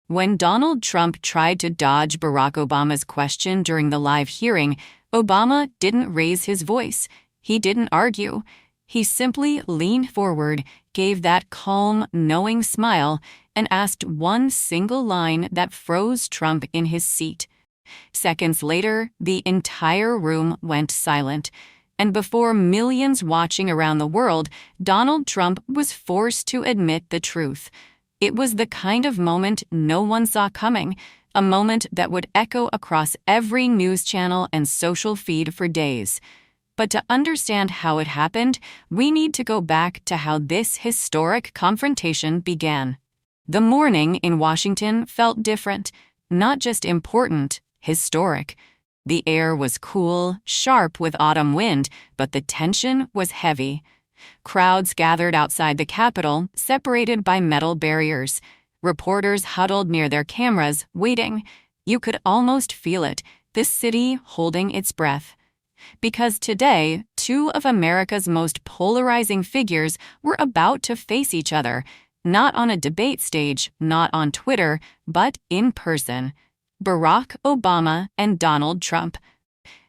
When Donald Trump tried to dodge Barack Obama's question during the live hearing, Obama didn't raise his voice. He didn't argue. He simply leaned forward, gave that calm, knowing smile, and asked one single line that froze Trump in his seat. Seconds later, the entire room went silent. And before millions watching around the world, Donald Trump was forced to admit the truth. It was the kind of moment no one saw coming, a moment that would echo across every news channel and social feed for days. But to understand how it happened, we need to go back to how this historic confrontation began. The morning in Washington felt different, not just important, historic. The air was cool, sharp with autumn wind, but the tension was heavy. Crowds gathered outside the Capitol, separated by metal barriers. Reporters huddled near their cameras, waiting. You could almost feel it, this city holding its breath. Because today, two of America's most polarizing figures were about to face each other, not on a debate stage, not on Twitter, but in person. Barack Obama and Donald Trump.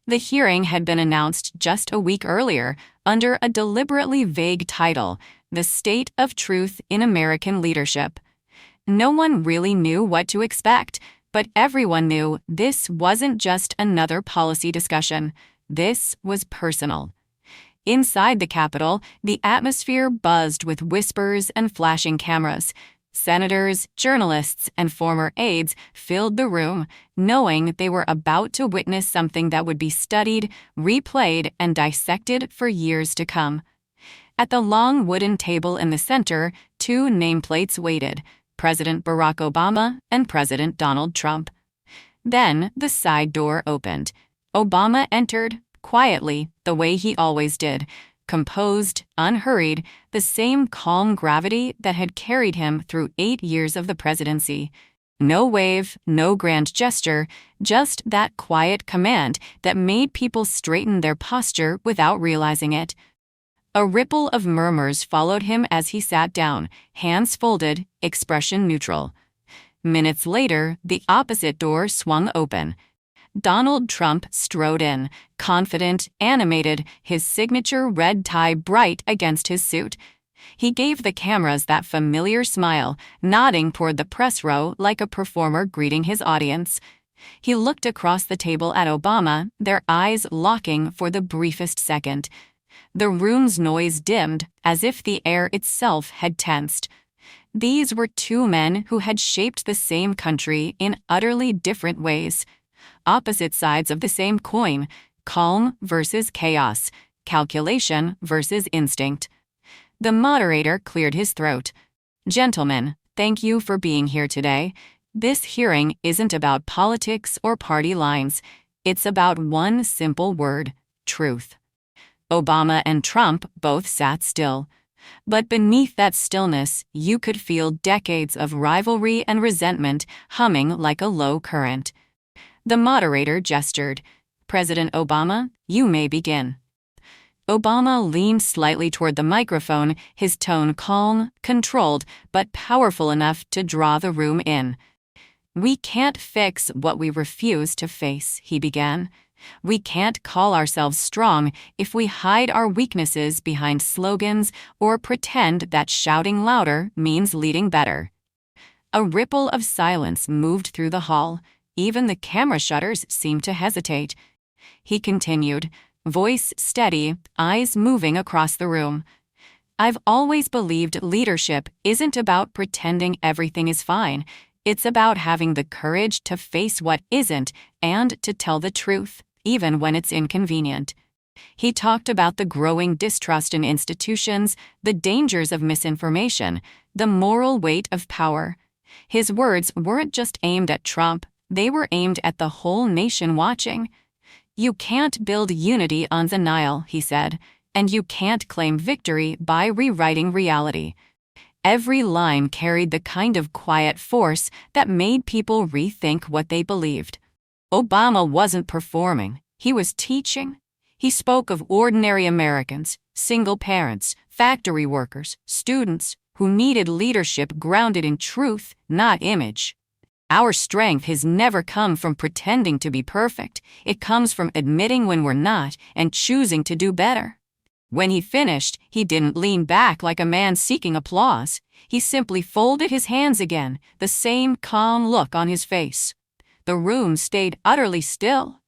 The hearing had been announced just a week earlier under a deliberately vague title, The State of Truth in American Leadership. No one really knew what to expect, but everyone knew this wasn't just another policy discussion. This was personal. Inside the Capitol, the atmosphere buzzed with whispers and flashing cameras. Senators, journalists, and former aides filled the room, knowing they were about to witness something that would be studied, replayed, and dissected for years to come. At the long wooden table in the center, two nameplates waited: President Barack Obama and President Donald Trump. Then the side door opened. Obama entered, quietly, the way he always did. Composed, unhurried, the same calm gravity that had carried him through 8 years of the presidency. No wave, no grand gesture, just that quiet command that made people straighten their posture without realizing it. A ripple of murmurs followed him as he sat down, hands folded, expression neutral. Minutes later, the opposite door swung open. Donald Trump strode in, confident, animated, his signature red tie bright against his suit. He gave the cameras that familiar smile, nodding toward the press row like a performer greeting his audience. He looked across the table at Obama, their eyes locking for the briefest second. The room's noise dimmed, as if the air itself had tensed. These were two men who had shaped the same country in utterly different ways. Opposite sides of the same coin, calm versus chaos, calculation versus instinct. The moderator cleared his throat. Gentlemen, thank you for being here today. This hearing isn't about politics or party lines. It's about one simple word: truth. Obama and Trump both sat still. But beneath that stillness, you could feel decades of rivalry and resentment humming like a low current. The moderator gestured. President Obama, you may begin. Obama leaned slightly toward the microphone, his tone calm, controlled, but powerful enough to draw the room in. We can't fix what we refuse to face, he began. We can't call ourselves strong if we hide our weaknesses behind slogans or pretend that shouting louder means leading better. A ripple of silence moved through the hall. Even the camera shutters seemed to hesitate. He continued, voice steady, eyes moving across the room. I've always believed leadership isn't about pretending everything is fine. It's about having the courage to face what isn't and to tell the truth, even when it's inconvenient. He talked about the growing distrust in institutions, the dangers of misinformation, the moral weight of power. His words weren't just aimed at Trump. They were aimed at the whole nation watching. You can't build unity on denial, he said, and you can't claim victory by rewriting reality. Every line carried the kind of quiet force that made people rethink what they believed. Obama wasn't performing, he was teaching. He spoke of ordinary Americans, single parents, factory workers, students, who needed leadership grounded in truth, not image. Our strength has never come from pretending to be perfect. It comes from admitting when we're not and choosing to do better." When he finished, he didn't lean back like a man seeking applause. He simply folded his hands again, the same calm look on his face. The room stayed utterly still.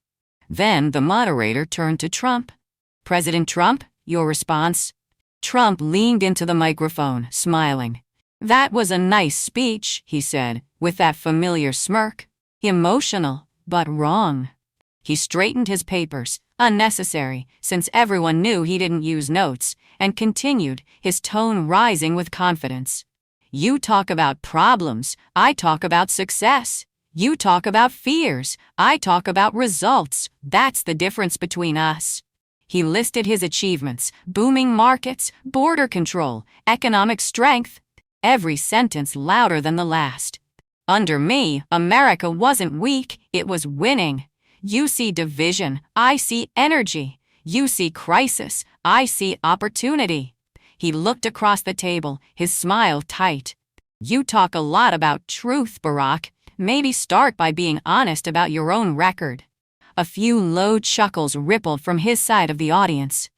Then the moderator turned to Trump. "President Trump, your response?" Trump leaned into the microphone, smiling. "That was a nice speech," he said, with that familiar smirk. "Emotional, but wrong." He straightened his papers, unnecessary, since everyone knew he didn't use notes, and continued, his tone rising with confidence. "You talk about problems, I talk about success. You talk about fears, I talk about results. That's the difference between us." He listed his achievements: booming markets, border control, economic strength. Every sentence louder than the last. "Under me, America wasn't weak, it was winning. You see division, I see energy. You see crisis, I see opportunity." He looked across the table, his smile tight. "You talk a lot about truth, Barack. Maybe start by being honest about your own record." A few low chuckles rippled from his side of the audience.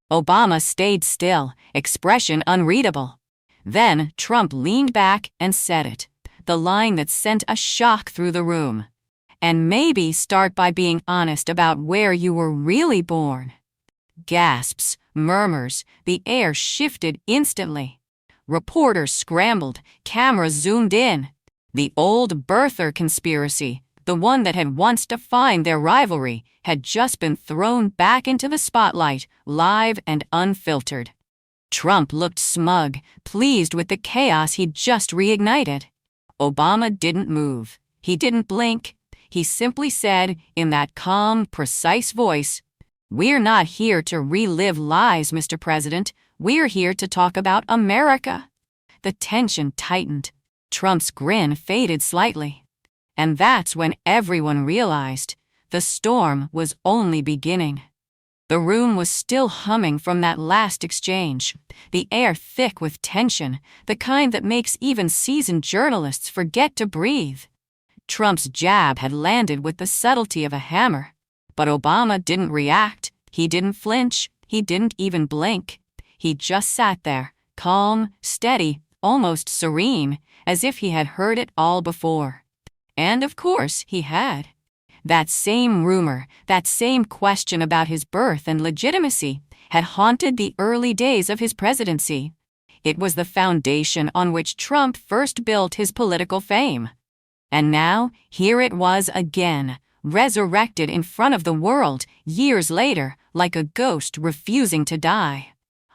Obama stayed still, expression unreadable. Then Trump leaned back and said it, the line that sent a shock through the room. "And maybe start by being honest about where you were really born." Gasps, murmurs, the air shifted instantly. Reporters scrambled, cameras zoomed in. The old birther conspiracy, the one that had once defined their rivalry, had just been thrown back into the spotlight, live and unfiltered. Trump looked smug, pleased with the chaos he'd just reignited. Obama didn't move. He didn't blink. He simply said, in that calm, precise voice, "We're not here to relive lies, Mr. President. We're here to talk about America." The tension tightened. Trump's grin faded slightly. And that's when everyone realized the storm was only beginning. The room was still humming from that last exchange, the air thick with tension, the kind that makes even seasoned journalists forget to breathe. Trump's jab had landed with the subtlety of a hammer. But Obama didn't react. He didn't flinch. He didn't even blink. He just sat there, calm, steady, almost serene, as if he had heard it all before. And of course he had. That same rumor, that same question about his birth and legitimacy, had haunted the early days of his presidency. It was the foundation on which Trump first built his political fame. And now, here it was again, resurrected in front of the world, years later, like a ghost refusing to die.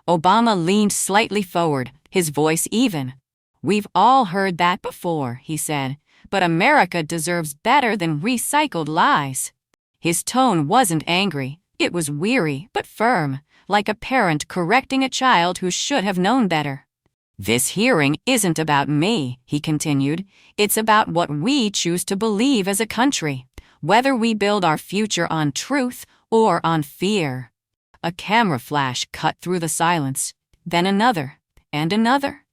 Obama leaned slightly forward, his voice even. "We've all heard that before," he said, "but America deserves better than recycled lies." His tone wasn't angry, it was weary but firm, like a parent correcting a child who should have known better. "This hearing isn't about me," he continued. "It's about what we choose to believe as a country, whether we build our future on truth or on fear." A camera flash cut through the silence, then another, and another.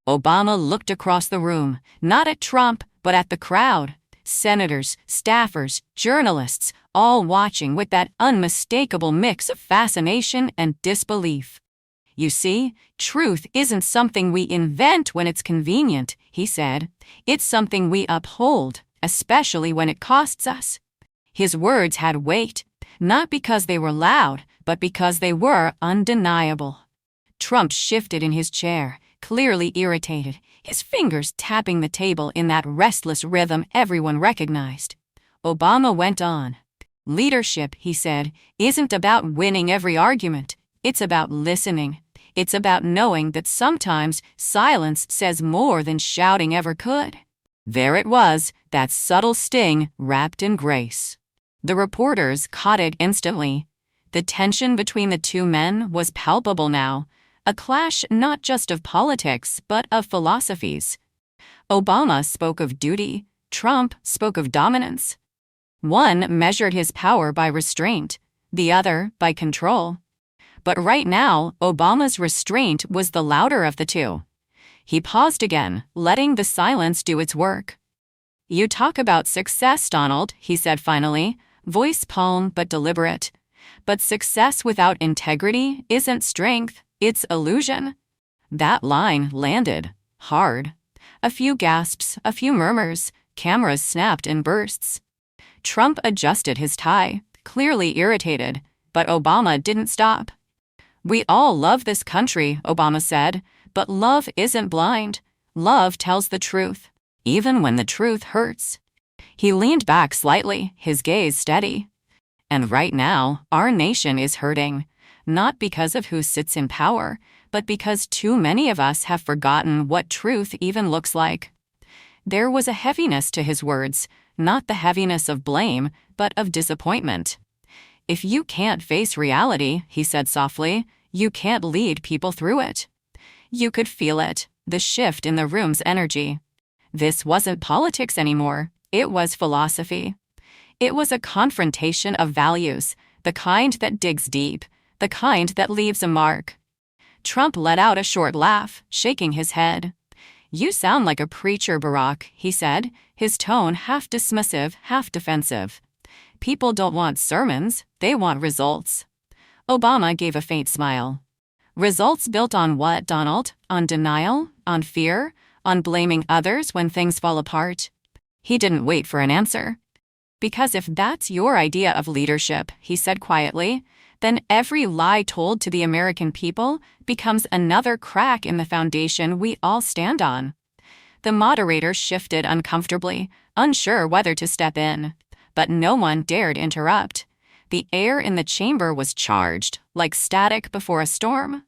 Obama looked across the room, not at Trump, but at the crowd. Senators, staffers, journalists, all watching with that unmistakable mix of fascination and disbelief. "You see, truth isn't something we invent when it's convenient," he said. "It's something we uphold, especially when it costs us." His words had weight, not because they were loud, but because they were undeniable. Trump shifted in his chair, clearly irritated, his fingers tapping the table in that restless rhythm everyone recognized. Obama went on. "Leadership," he said, "isn't about winning every argument. It's about listening. It's about knowing that sometimes silence says more than shouting ever could." There it was, that subtle sting wrapped in grace. The reporters caught it instantly. The tension between the two men was palpable now, a clash not just of politics but of philosophies. Obama spoke of duty, Trump spoke of dominance. One measured his power by restraint, the other by control. But right now, Obama's restraint was the louder of the two. He paused again, letting the silence do its work. You talk about success, Donald, he said finally, voice calm but deliberate. But success without integrity isn't strength, it's illusion. That line landed hard. A few gasps, a few murmurs, cameras snapped in bursts. Trump adjusted his tie, clearly irritated, but Obama didn't stop. We all love this country, Obama said, but love isn't blind. Love tells the truth, even when the truth hurts. He leaned back slightly, his gaze steady. And right now, our nation is hurting, not because of who sits in power, but because too many of us have forgotten what truth even looks like. There was a heaviness to his words, not the heaviness of blame, but of disappointment. If you can't face reality, he said softly, you can't lead people through it. You could feel it, the shift in the room's energy. This wasn't politics anymore, it was philosophy. It was a confrontation of values, the kind that digs deep, the kind that leaves a mark. Trump let out a short laugh, shaking his head. You sound like a preacher, Barack, he said, his tone half dismissive, half defensive. People don't want sermons, they want results. Obama gave a faint smile. Results built on what, Donald? On denial? On fear? On blaming others when things fall apart? He didn't wait for an answer. Because if that's your idea of leadership, he said quietly, then every lie told to the American people becomes another crack in the foundation we all stand on. The moderator shifted uncomfortably, unsure whether to step in. But no one dared interrupt. The air in the chamber was charged, like static before a storm.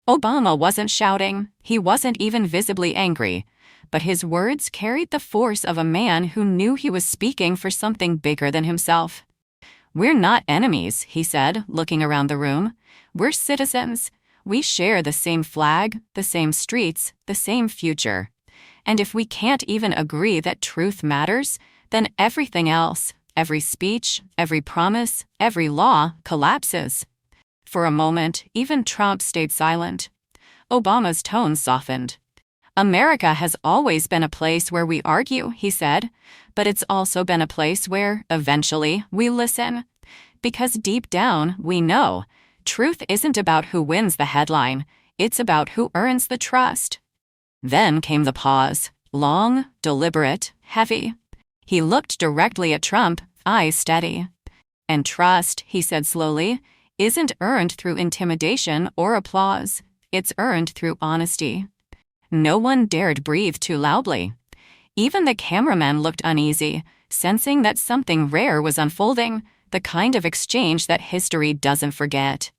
Obama wasn't shouting, he wasn't even visibly angry, but his words carried the force of a man who knew he was speaking for something bigger than himself. We're not enemies, he said, looking around the room. We're citizens. We share the same flag, the same streets, the same future. And if we can't even agree that truth matters, then everything else, every speech, every promise, every law collapses. For a moment, even Trump stayed silent. Obama's tone softened. America has always been a place where we argue, he said, but it's also been a place where, eventually, we listen. Because deep down, we know, truth isn't about who wins the headline, it's about who earns the trust. Then came the pause, long, deliberate, heavy. He looked directly at Trump, eyes steady. And trust, he said slowly, isn't earned through intimidation or applause. It's earned through honesty. No one dared breathe too loudly. Even the cameraman looked uneasy, sensing that something rare was unfolding, the kind of exchange that history doesn't forget.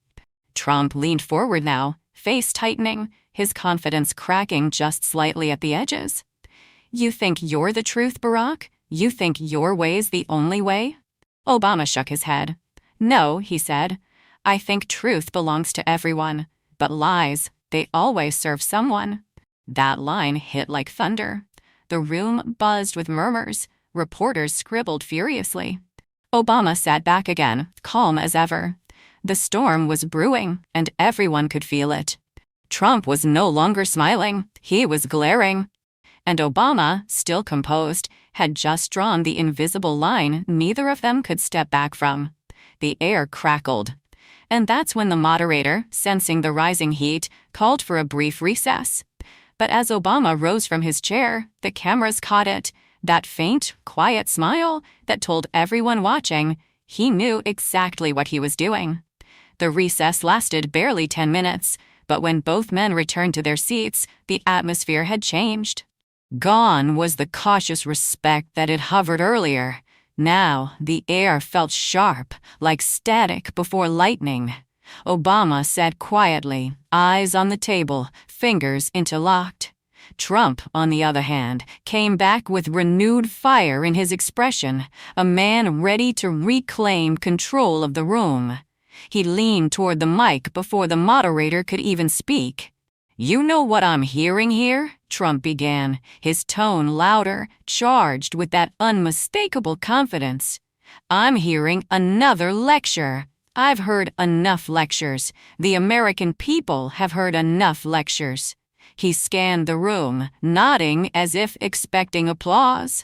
Trump leaned forward now, face tightening, his confidence cracking just slightly at the edges. You think you're the truth, Barack? You think your way's the only way? Obama shook his head. No, he said. I think truth belongs to everyone, but lies, they always serve someone. That line hit like thunder. The room buzzed with murmurs. Reporters scribbled furiously. Obama sat back again, calm as ever. The storm was brewing, and everyone could feel it. Trump was no longer smiling, he was glaring. And Obama, still composed, had just drawn the invisible line neither of them could step back from. The air crackled. And that's when the moderator, sensing the rising heat, called for a brief recess. But as Obama rose from his chair, the cameras caught it, that faint, quiet smile that told everyone watching he knew exactly what he was doing. The recess lasted barely 10 minutes, but when both men returned to their seats, the atmosphere had changed. Gone was the cautious respect that had hovered earlier. Now the air felt sharp, like static before lightning. Obama sat quietly, eyes on the table, fingers interlocked. Trump, on the other hand, came back with renewed fire in his expression, a man ready to reclaim control of the room. He leaned toward the mic before the moderator could even speak. You know what I'm hearing here? Trump began, his tone louder, charged with that unmistakable confidence. I'm hearing another lecture. I've heard enough lectures. The American people have heard enough lectures. He scanned the room, nodding as if expecting applause.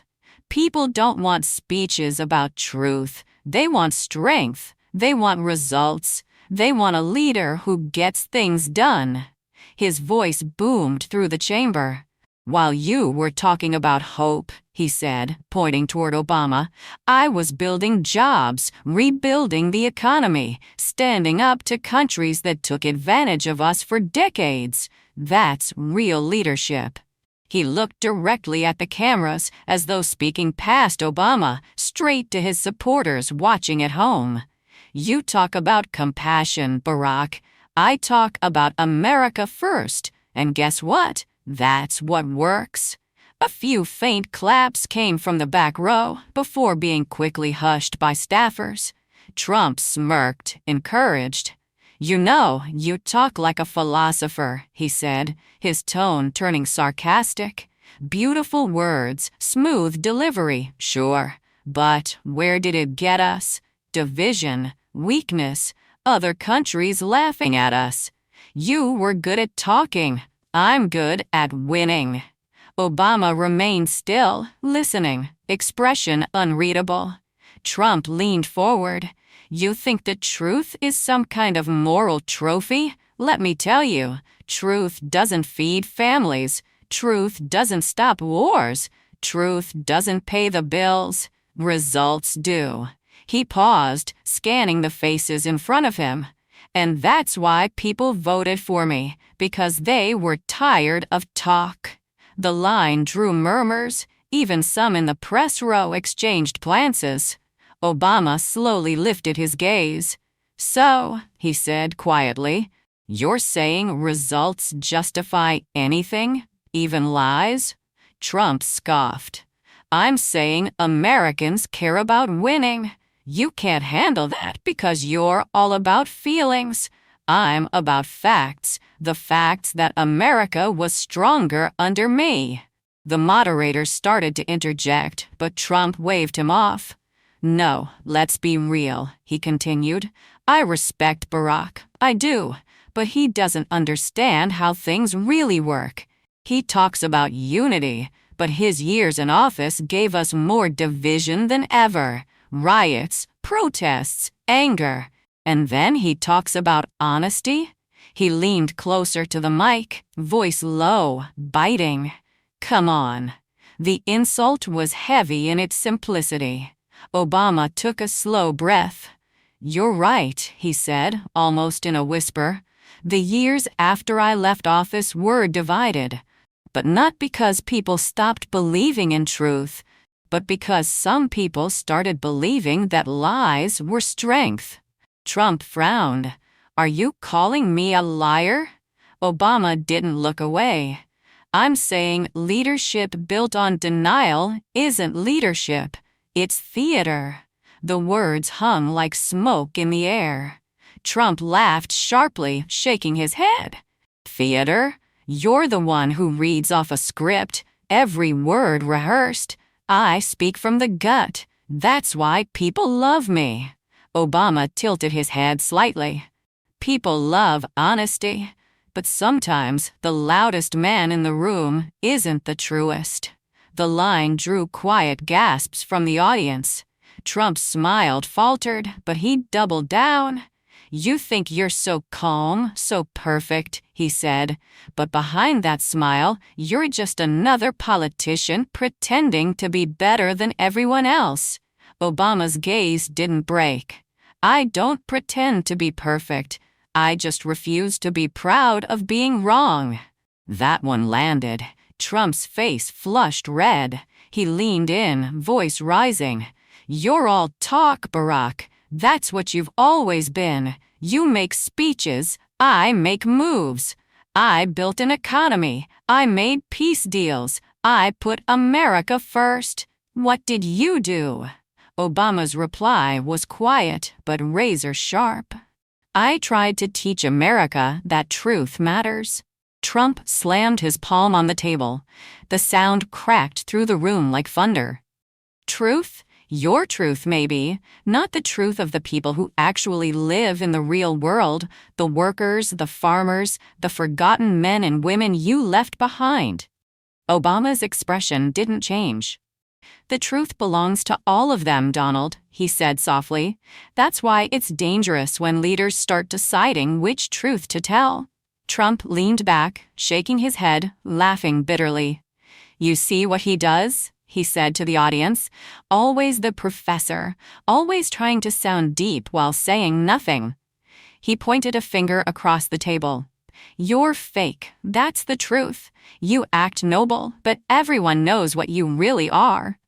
People don't want speeches about truth. They want strength. They want results. They want a leader who gets things done. His voice boomed through the chamber. While you were talking about hope, he said, pointing toward Obama, I was building jobs, rebuilding the economy, standing up to countries that took advantage of us for decades. That's real leadership. He looked directly at the cameras as though speaking past Obama, straight to his supporters watching at home. You talk about compassion, Barack. I talk about America first. And guess what? That's what works. A few faint claps came from the back row before being quickly hushed by staffers. Trump smirked, encouraged. You know, you talk like a philosopher, he said, his tone turning sarcastic. Beautiful words, smooth delivery, sure. But where did it get us? Division, weakness, other countries laughing at us. You were good at talking. I'm good at winning. Obama remained still, listening, expression unreadable. Trump leaned forward. You think the truth is some kind of moral trophy? Let me tell you, truth doesn't feed families. Truth doesn't stop wars. Truth doesn't pay the bills. Results do. He paused, scanning the faces in front of him. And that's why people voted for me, because they were tired of talk. The line drew murmurs. Even some in the press row exchanged glances. Obama slowly lifted his gaze. So, he said quietly, you're saying results justify anything, even lies? Trump scoffed. I'm saying Americans care about winning. You can't handle that because you're all about feelings. I'm about facts, the facts that America was stronger under me. The moderator started to interject, but Trump waved him off. No, let's be real, he continued. I respect Barack, I do, but he doesn't understand how things really work. He talks about unity, but his years in office gave us more division than ever. Riots, protests, anger. And then he talks about honesty. He leaned closer to the mic, voice low, biting. Come on. The insult was heavy in its simplicity. Obama took a slow breath. You're right, he said, almost in a whisper. The years after I left office were divided. But not because people stopped believing in truth, but because some people started believing that lies were strength. Trump frowned. Are you calling me a liar? Obama didn't look away. I'm saying leadership built on denial isn't leadership. It's theater. The words hung like smoke in the air. Trump laughed sharply, shaking his head. Theater? You're the one who reads off a script, every word rehearsed. I speak from the gut. That's why people love me. Obama tilted his head slightly. People love honesty, but sometimes the loudest man in the room isn't the truest. The line drew quiet gasps from the audience. Trump smiled, faltered, but he doubled down. You think you're so calm, so perfect, he said, but behind that smile, you're just another politician pretending to be better than everyone else. Obama's gaze didn't break. I don't pretend to be perfect. I just refuse to be proud of being wrong. That one landed. Trump's face flushed red. He leaned in, voice rising. You're all talk, Barack. That's what you've always been. You make speeches. I make moves. I built an economy. I made peace deals. I put America first. What did you do? Obama's reply was quiet but razor sharp. I tried to teach America that truth matters. Trump slammed his palm on the table. The sound cracked through the room like thunder. Truth? Your truth, maybe, not the truth of the people who actually live in the real world, the workers, the farmers, the forgotten men and women you left behind. Obama's expression didn't change. "The truth belongs to all of them, Donald," he said softly. "That's why it's dangerous when leaders start deciding which truth to tell." Trump leaned back, shaking his head, laughing bitterly. "You see what he does?" he said to the audience. "Always the professor, always trying to sound deep while saying nothing." He pointed a finger across the table. "You're fake, that's the truth. You act noble, but everyone knows what you really are."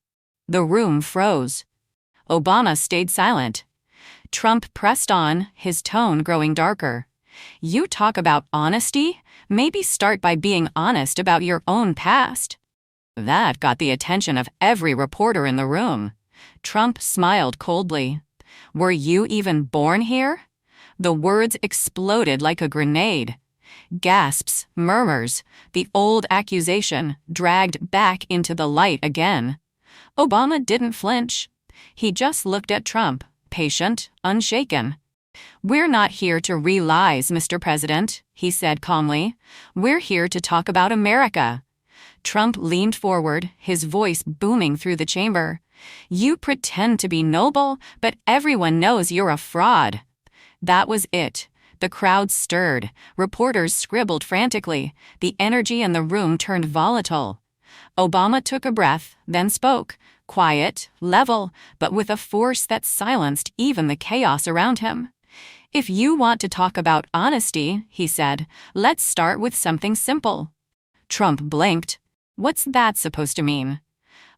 The room froze. Obama stayed silent. Trump pressed on, his tone growing darker. "You talk about honesty? Maybe start by being honest about your own past." That got the attention of every reporter in the room. Trump smiled coldly. "Were you even born here?" The words exploded like a grenade. Gasps, murmurs, the old accusation dragged back into the light again. Obama didn't flinch. He just looked at Trump, patient, unshaken. "We're not here to re-lies, Mr. President," he said calmly. "We're here to talk about America." Trump leaned forward, his voice booming through the chamber. "You pretend to be noble, but everyone knows you're a fraud." That was it. The crowd stirred. Reporters scribbled frantically. The energy in the room turned volatile. Obama took a breath, then spoke, quiet, level, but with a force that silenced even the chaos around him. "If you want to talk about honesty," he said, "let's start with something simple." Trump blinked. "What's that supposed to mean?"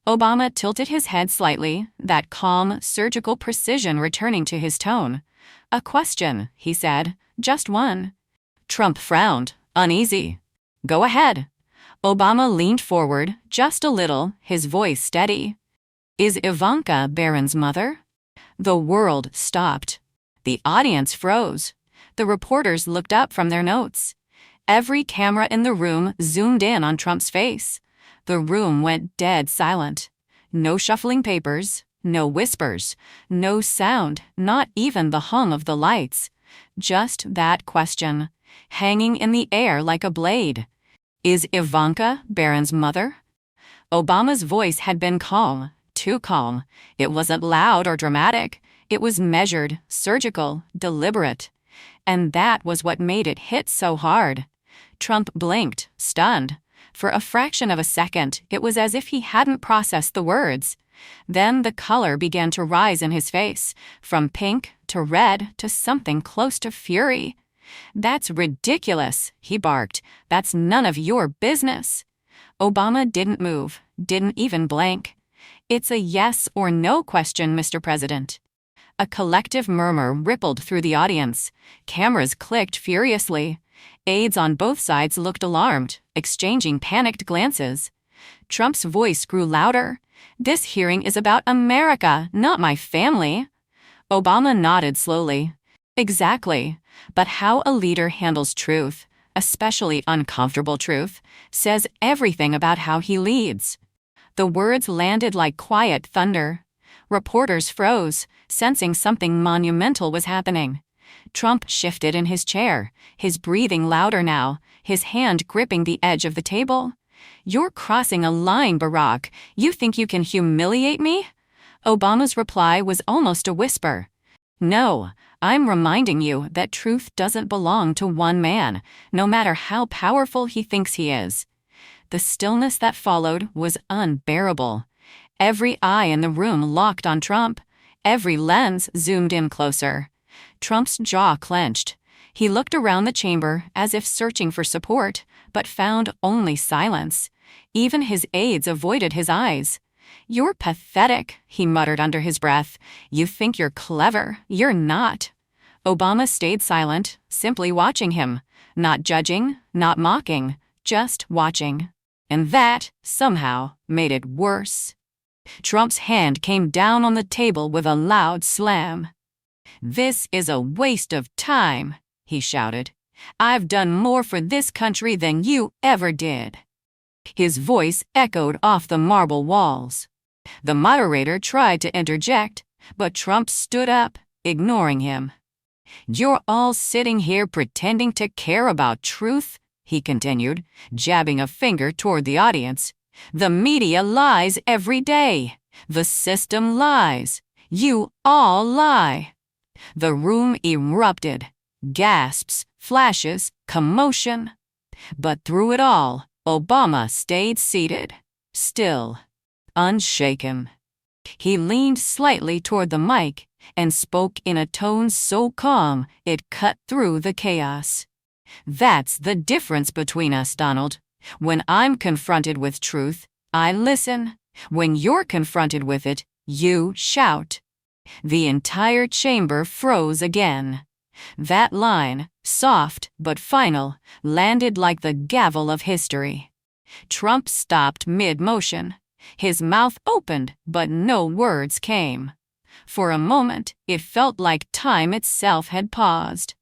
Obama tilted his head slightly, that calm, surgical precision returning to his tone. "A question," he said, "just one." Trump frowned, uneasy. "Go ahead." Obama leaned forward, just a little, his voice steady. "Is Ivanka Barron's mother?" The world stopped. The audience froze. The reporters looked up from their notes. Every camera in the room zoomed in on Trump's face. The room went dead silent. No shuffling papers, no whispers, no sound, not even the hum of the lights. Just that question, hanging in the air like a blade. "Is Ivanka Barron's mother?" Obama's voice had been calm, too calm. It wasn't loud or dramatic. It was measured, surgical, deliberate. And that was what made it hit so hard. Trump blinked, stunned. For a fraction of a second, it was as if he hadn't processed the words. Then the color began to rise in his face, from pink to red to something close to fury. "That's ridiculous," he barked. "That's none of your business." Obama didn't move, didn't even blink. "It's a yes or no question, Mr. President." A collective murmur rippled through the audience. Cameras clicked furiously. Aides on both sides looked alarmed, exchanging panicked glances. Trump's voice grew louder. "This hearing is about America, not my family." Obama nodded slowly. "Exactly. But how a leader handles truth, especially uncomfortable truth, says everything about how he leads." The words landed like quiet thunder. Reporters froze, sensing something monumental was happening. Trump shifted in his chair, his breathing louder now, his hand gripping the edge of the table. "You're crossing a line, Barack. You think you can humiliate me?" Obama's reply was almost a whisper. "No, I'm reminding you that truth doesn't belong to one man, no matter how powerful he thinks he is." The stillness that followed was unbearable. Every eye in the room locked on Trump. Every lens zoomed in closer. Trump's jaw clenched. He looked around the chamber as if searching for support, but found only silence. Even his aides avoided his eyes. "You're pathetic," he muttered under his breath. "You think you're clever. You're not." Obama stayed silent, simply watching him. Not judging, not mocking, just watching. And that, somehow, made it worse. Trump's hand came down on the table with a loud slam. "This is a waste of time," he shouted. "I've done more for this country than you ever did." His voice echoed off the marble walls. The moderator tried to interject, but Trump stood up, ignoring him. "You're all sitting here pretending to care about truth," he continued, jabbing a finger toward the audience. The media lies every day. The system lies. You all lie. The room erupted. Gasps, flashes, commotion. But through it all, Obama stayed seated, still, unshaken. He leaned slightly toward the mic and spoke in a tone so calm it cut through the chaos. That's the difference between us, Donald. When I'm confronted with truth, I listen. When you're confronted with it, you shout. The entire chamber froze again. That line, soft but final, landed like the gavel of history. Trump stopped mid-motion. His mouth opened, but no words came. For a moment, it felt like time itself had paused.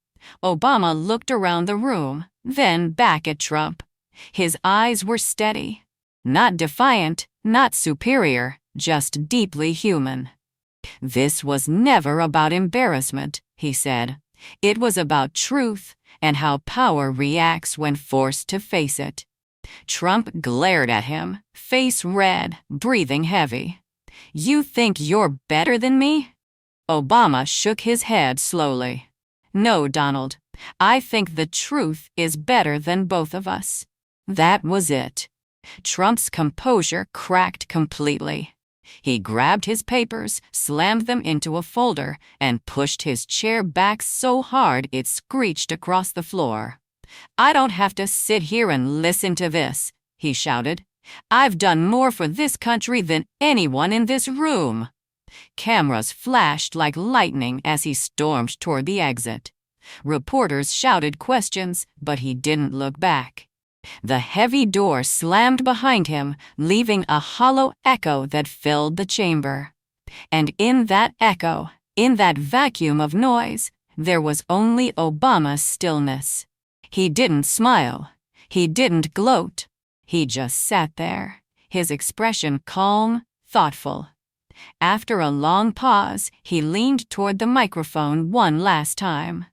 Obama looked around the room, then back at Trump. His eyes were steady. Not defiant, not superior, just deeply human. "This was never about embarrassment," he said. "It was about truth and how power reacts when forced to face it." Trump glared at him, face red, breathing heavy. "You think you're better than me?" Obama shook his head slowly. "No, Donald. I think the truth is better than both of us." That was it. Trump's composure cracked completely. He grabbed his papers, slammed them into a folder, and pushed his chair back so hard it screeched across the floor. "I don't have to sit here and listen to this," he shouted. "I've done more for this country than anyone in this room." Cameras flashed like lightning as he stormed toward the exit. Reporters shouted questions, but he didn't look back. The heavy door slammed behind him, leaving a hollow echo that filled the chamber. And in that echo, in that vacuum of noise, there was only Obama's stillness. He didn't smile. He didn't gloat. He just sat there, his expression calm, thoughtful. After a long pause, he leaned toward the microphone one last time.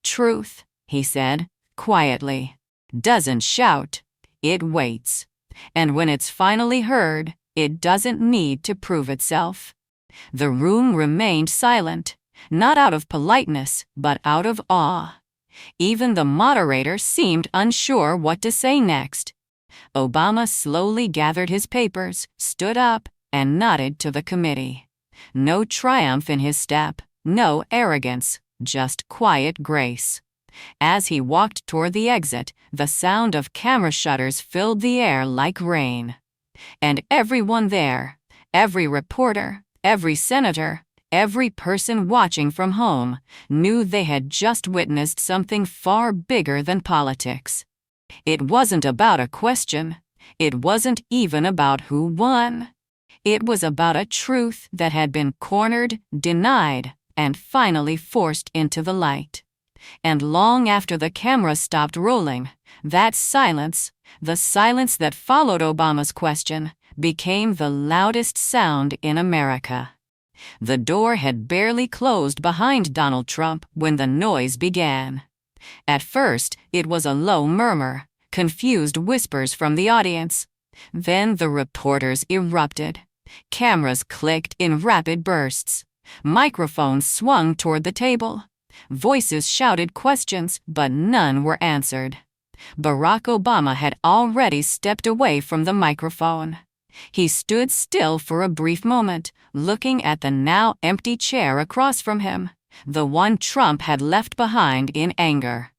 "Truth," he said, quietly, "doesn't shout. It waits. And when it's finally heard, it doesn't need to prove itself." The room remained silent, not out of politeness, but out of awe. Even the moderator seemed unsure what to say next. Obama slowly gathered his papers, stood up, and nodded to the committee. No triumph in his step, no arrogance, just quiet grace. As he walked toward the exit, the sound of camera shutters filled the air like rain. And everyone there, every reporter, every senator, every person watching from home, knew they had just witnessed something far bigger than politics. It wasn't about a question. It wasn't even about who won. It was about a truth that had been cornered, denied, and finally forced into the light. And long after the camera stopped rolling, that silence, the silence that followed Obama's question, became the loudest sound in America. The door had barely closed behind Donald Trump when the noise began. At first, it was a low murmur, confused whispers from the audience. Then the reporters erupted. Cameras clicked in rapid bursts. Microphones swung toward the table. Voices shouted questions, but none were answered. Barack Obama had already stepped away from the microphone. He stood still for a brief moment, looking at the now empty chair across from him, the one Trump had left behind in anger.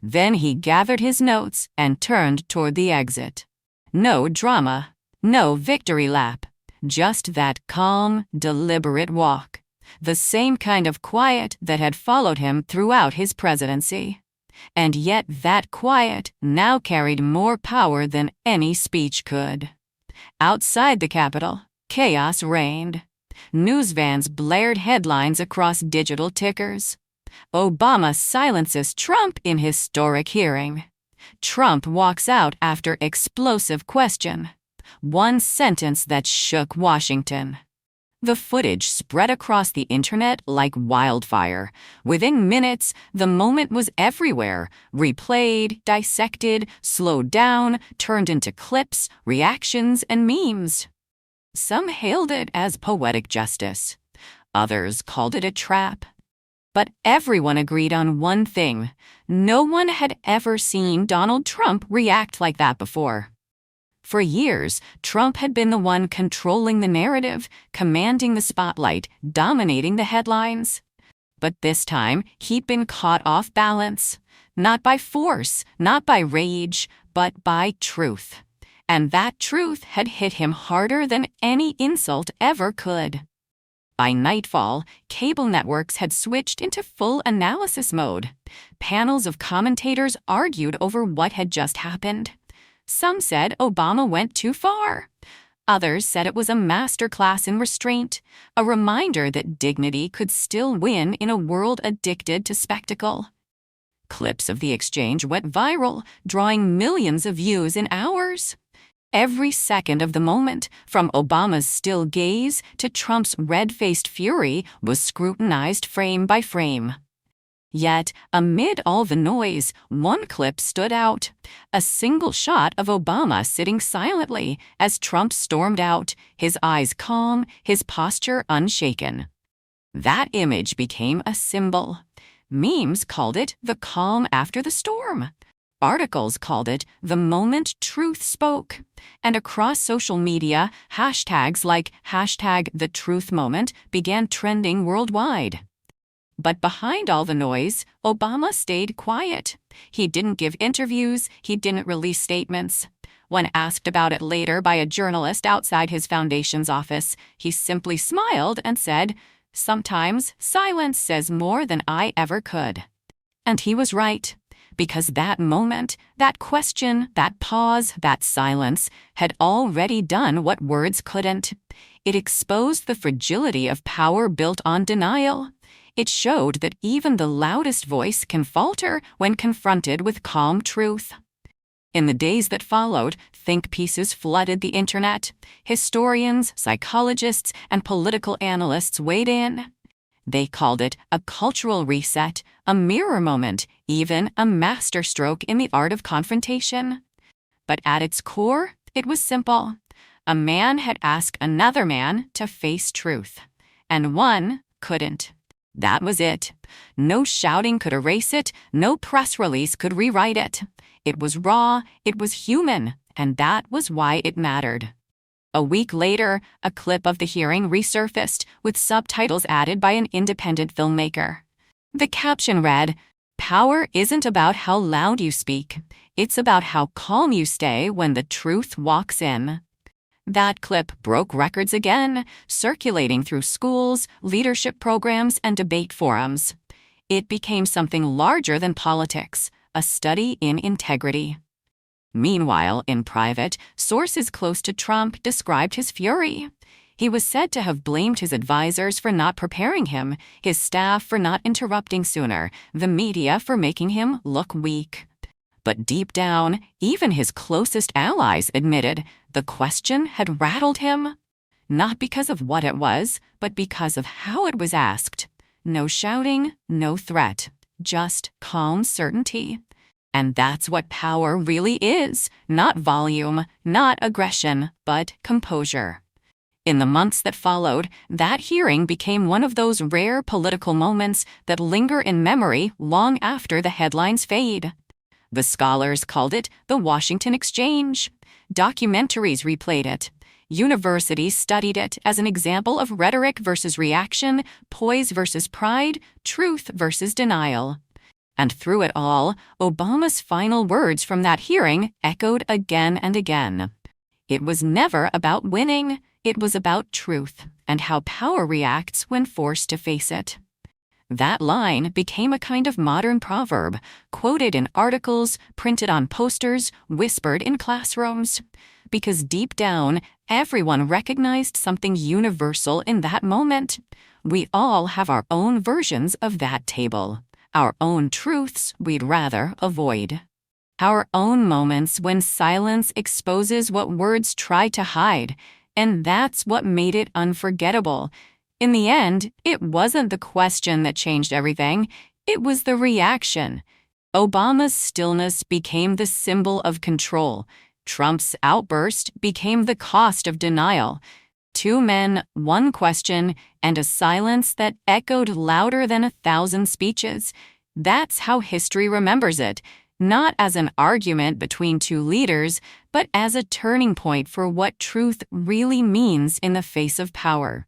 Then he gathered his notes and turned toward the exit. No drama, no victory lap, just that calm, deliberate walk. The same kind of quiet that had followed him throughout his presidency. And yet that quiet now carried more power than any speech could. Outside the Capitol, chaos reigned. News vans blared headlines across digital tickers. Obama silences Trump in historic hearing. Trump walks out after explosive question. One sentence that shook Washington. The footage spread across the internet like wildfire. Within minutes, the moment was everywhere, replayed, dissected, slowed down, turned into clips, reactions, and memes. Some hailed it as poetic justice. Others called it a trap. But everyone agreed on one thing. No one had ever seen Donald Trump react like that before. For years, Trump had been the one controlling the narrative, commanding the spotlight, dominating the headlines. But this time, he'd been caught off balance. Not by force, not by rage, but by truth. And that truth had hit him harder than any insult ever could. By nightfall, cable networks had switched into full analysis mode. Panels of commentators argued over what had just happened. Some said Obama went too far. Others said it was a masterclass in restraint, a reminder that dignity could still win in a world addicted to spectacle. Clips of the exchange went viral, drawing millions of views in hours. Every second of the moment, from Obama's still gaze to Trump's red-faced fury, was scrutinized frame by frame. Yet, amid all the noise, one clip stood out. A single shot of Obama sitting silently as Trump stormed out, his eyes calm, his posture unshaken. That image became a symbol. Memes called it the calm after the storm. Articles called it the moment truth spoke. And across social media, hashtags like #TheTruthMoment began trending worldwide. But behind all the noise, Obama stayed quiet. He didn't give interviews, he didn't release statements. When asked about it later by a journalist outside his foundation's office, he simply smiled and said, "Sometimes silence says more than I ever could." And he was right. Because that moment, that question, that pause, that silence had already done what words couldn't. It exposed the fragility of power built on denial. It showed that even the loudest voice can falter when confronted with calm truth. In the days that followed, think pieces flooded the internet. Historians, psychologists, and political analysts weighed in. They called it a cultural reset, a mirror moment, even a masterstroke in the art of confrontation. But at its core, it was simple. A man had asked another man to face truth, and one couldn't. That was it. No shouting could erase it, no press release could rewrite it. It was raw, it was human, and that was why it mattered. A week later, a clip of the hearing resurfaced with subtitles added by an independent filmmaker. The caption read, "Power isn't about how loud you speak. It's about how calm you stay when the truth walks in." That clip broke records again, circulating through schools, leadership programs, and debate forums. It became something larger than politics, a study in integrity. Meanwhile, in private, sources close to Trump described his fury. He was said to have blamed his advisors for not preparing him, his staff for not interrupting sooner, the media for making him look weak. But deep down, even his closest allies admitted the question had rattled him. Not because of what it was, but because of how it was asked. No shouting, no threat, just calm certainty. And that's what power really is, not volume, not aggression, but composure. In the months that followed, that hearing became one of those rare political moments that linger in memory long after the headlines fade. The scholars called it the Washington Exchange. Documentaries replayed it. Universities studied it as an example of rhetoric versus reaction, poise versus pride, truth versus denial. And through it all, Obama's final words from that hearing echoed again and again. It was never about winning, it was about truth and how power reacts when forced to face it. That line became a kind of modern proverb, quoted in articles, printed on posters, whispered in classrooms. Because deep down, everyone recognized something universal in that moment. We all have our own versions of that table. Our own truths we'd rather avoid. Our own moments when silence exposes what words try to hide, and that's what made it unforgettable. In the end, it wasn't the question that changed everything, it was the reaction. Obama's stillness became the symbol of control. Trump's outburst became the cost of denial. Two men, one question, and a silence that echoed louder than 1,000 speeches. That's how history remembers it, not as an argument between two leaders, but as a turning point for what truth really means in the face of power.